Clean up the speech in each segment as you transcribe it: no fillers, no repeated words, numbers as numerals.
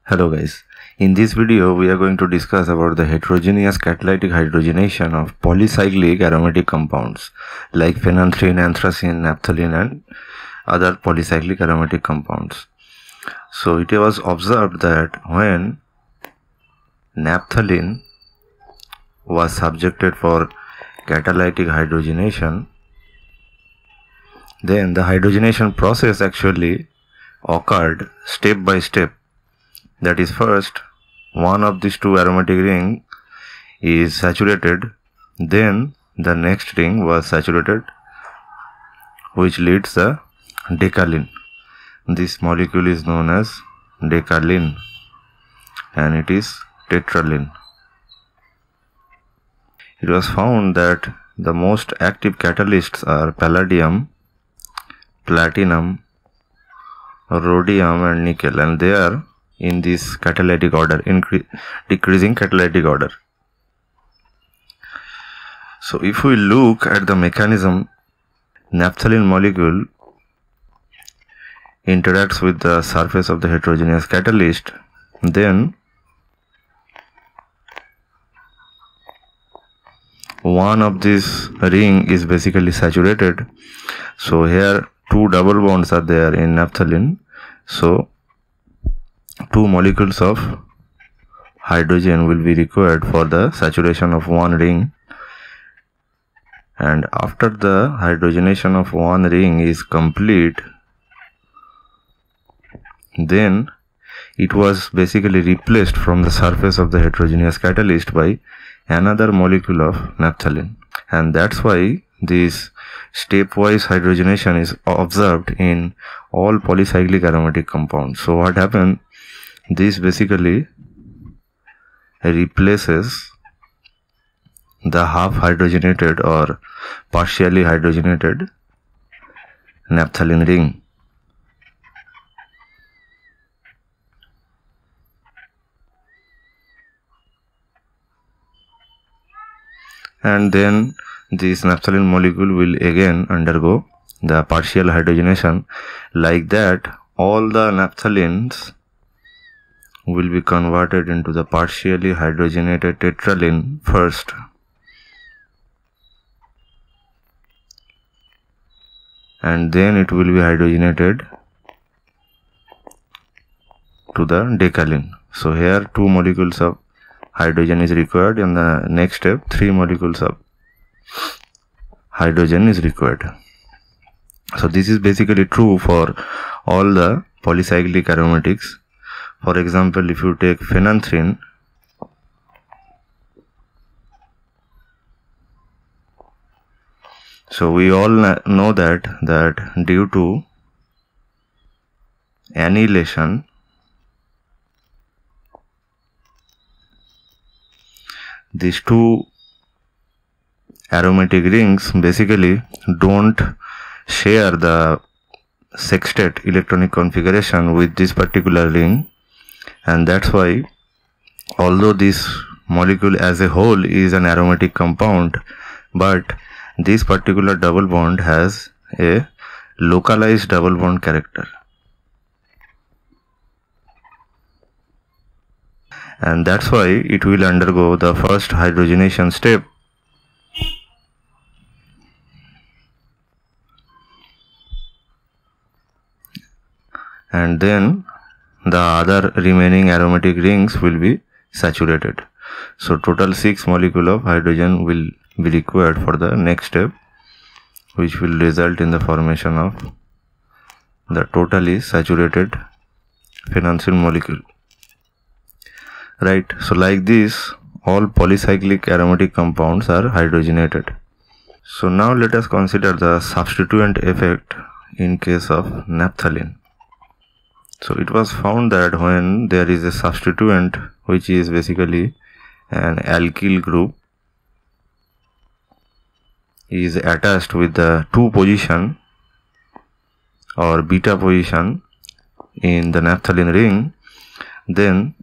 Hello guys, in this video we are going to discuss about the heterogeneous catalytic hydrogenation of polycyclic aromatic compounds like phenanthrene, anthracene, naphthalene and other polycyclic aromatic compounds. So it was observed that when naphthalene was subjected for catalytic hydrogenation, then the hydrogenation process actually occurred step by step. That is, first one of these two aromatic ring is saturated, then the next ring was saturated, which leads the decalene. This molecule is known as decalene and it is tetralene. It was found that the most active catalysts are palladium, platinum, rhodium and nickel, and they are in this catalytic order, decreasing catalytic order. So if we look at the mechanism, naphthalene molecule interacts with the surface of the heterogeneous catalyst, then one of this ring is basically saturated. So here two double bonds are there in naphthalene, so two molecules of hydrogen will be required for the saturation of one ring, and after the hydrogenation of one ring is complete, then it was basically replaced from the surface of the heterogeneous catalyst by another molecule of naphthalene, and that's why this stepwise hydrogenation is observed in all polycyclic aromatic compounds. So what happened? This basically replaces the half hydrogenated or partially hydrogenated naphthalene ring. And then this naphthalene molecule will again undergo the partial hydrogenation. Like that, all the naphthalenes will be converted into the partially hydrogenated tetralene first, and then it will be hydrogenated to the decalene. So here two molecules of hydrogen is required, and the next step three molecules of hydrogen is required. So this is basically true for all the polycyclic aromatics. For example, if you take phenanthrene, so we all know that due to annihilation, these two aromatic rings basically don't share the sextet electronic configuration with this particular ring, and that's why, although this molecule as a whole is an aromatic compound, but this particular double bond has a localized double bond character, and that's why it will undergo the first hydrogenation step, and then the other remaining aromatic rings will be saturated. So total 6 molecules of hydrogen will be required for the next step, which will result in the formation of the totally saturated phenanthrene molecule. Right, so like this all polycyclic aromatic compounds are hydrogenated. So now let us consider the substituent effect in case of naphthalene. So it was found that when there is a substituent which is basically an alkyl group is attached with the 2 position or beta position in the naphthalene ring, then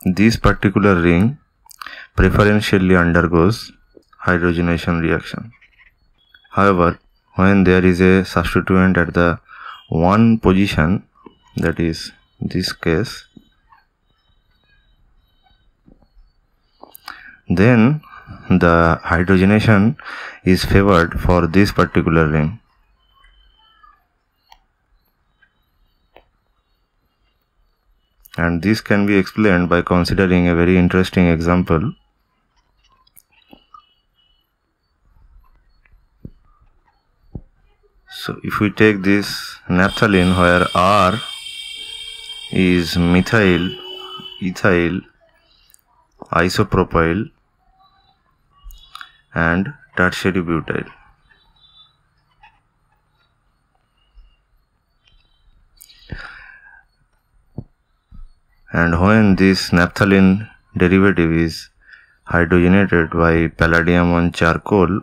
this particular ring preferentially undergoes hydrogenation reaction. However, when there is a substituent at the 1 position, that is this case, then the hydrogenation is favored for this particular ring. And this can be explained by considering a very interesting example. So if we take this naphthalene where R is methyl, ethyl, isopropyl and tertiary butyl. And when this naphthalene derivative is hydrogenated by palladium on charcoal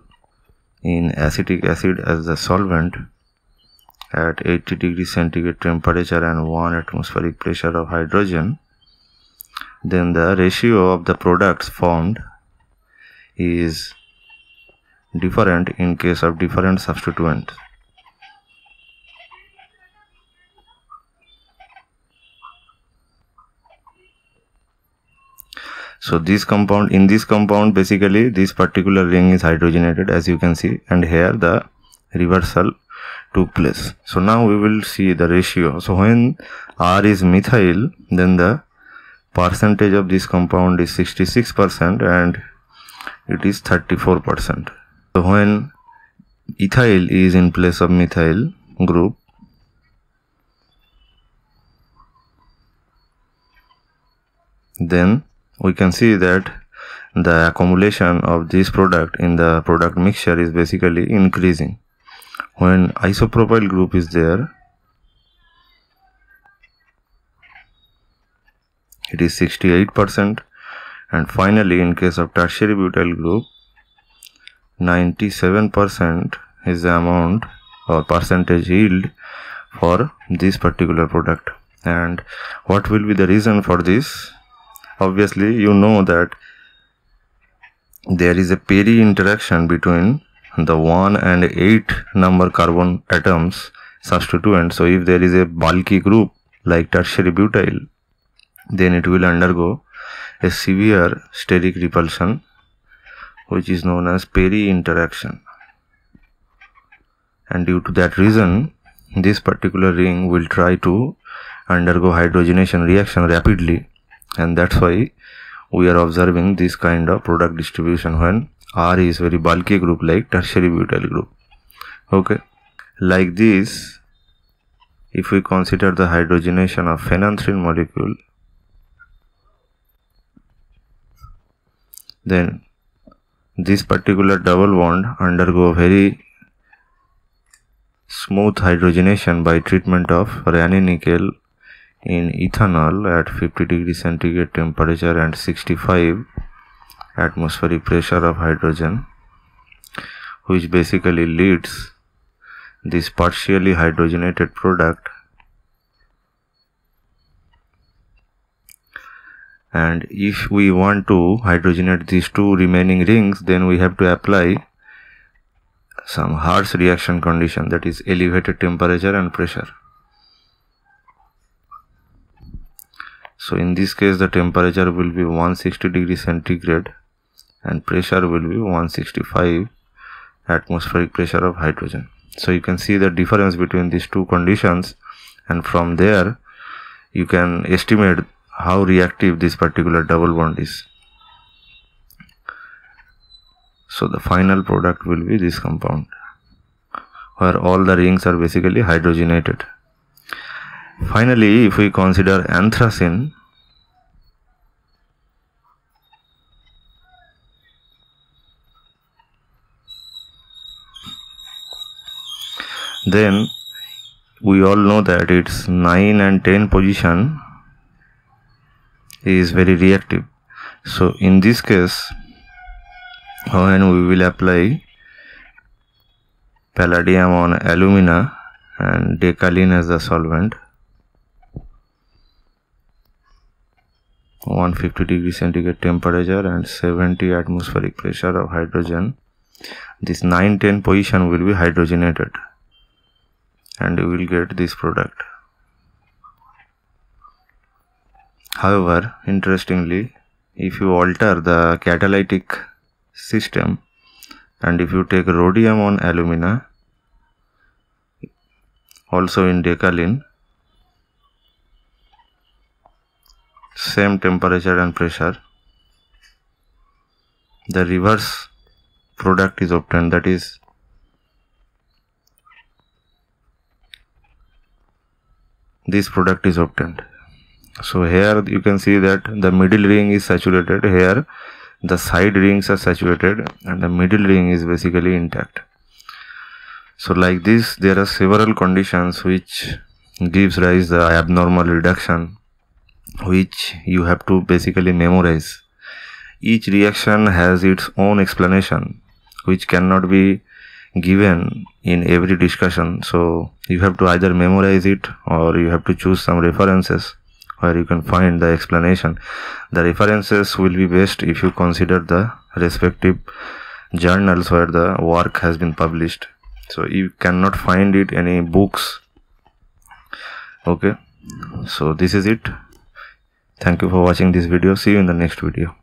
in acetic acid as the solvent at 80 degrees centigrade temperature and 1 atmospheric pressure of hydrogen, then the ratio of the products formed is different in case of different substituents. So in this compound basically this particular ring is hydrogenated, as you can see, and here the reversal took place. So now we will see the ratio. So when R is methyl, then the percentage of this compound is 66% and it is 34%. So when ethyl is in place of methyl group, then we can see that the accumulation of this product in the product mixture is basically increasing. When isopropyl group is there, it is 68%, and finally in case of tertiary butyl group, 97% is the amount or percentage yield for this particular product. And what will be the reason for this? Obviously you know that there is a peri interaction between the 1 and 8 number carbon atoms substituent. So if there is a bulky group like tertiary butyl, then it will undergo a severe steric repulsion, which is known as peri interaction, and due to that reason this particular ring will try to undergo hydrogenation reaction rapidly, and that's why we are observing this kind of product distribution when R is very bulky group like tertiary butyl group. Okay, like this, if we consider the hydrogenation of phenanthrene molecule, then this particular double bond undergo very smooth hydrogenation by treatment of Raney nickel in ethanol at 50 degrees centigrade temperature and 65 atmospheric pressure of hydrogen, which basically leads this partially hydrogenated product. And if we want to hydrogenate these two remaining rings, then we have to apply some harsh reaction condition, that is elevated temperature and pressure. So in this case the temperature will be 160 degrees centigrade and pressure will be 165 atmospheric pressure of hydrogen. So you can see the difference between these two conditions, and from there you can estimate how reactive this particular double bond is. So the final product will be this compound where all the rings are basically hydrogenated. Finally, if we consider anthracene, then we all know that its 9 and 10 position is very reactive. So in this case, when we will apply palladium on alumina and decalin as the solvent, 150 degrees centigrade temperature and 70 atmospheric pressure of hydrogen, this 9-10 position will be hydrogenated and you will get this product. However, interestingly, if you alter the catalytic system and if you take rhodium on alumina, also in Decalin, same temperature and pressure, the reverse product is obtained, that is this product is obtained. So here you can see that the middle ring is saturated, here the side rings are saturated and the middle ring is basically intact. So like this, there are several conditions which gives rise the abnormal reduction, which you have to basically memorize. Each reaction has its own explanation, which cannot be given in every discussion. So you have to either memorize it or you have to choose some references where you can find the explanation. The references will be best if you consider the respective journals where the work has been published. So you cannot find it in any books. Okay, so this is it. Thank you for watching this video. See you in the next video.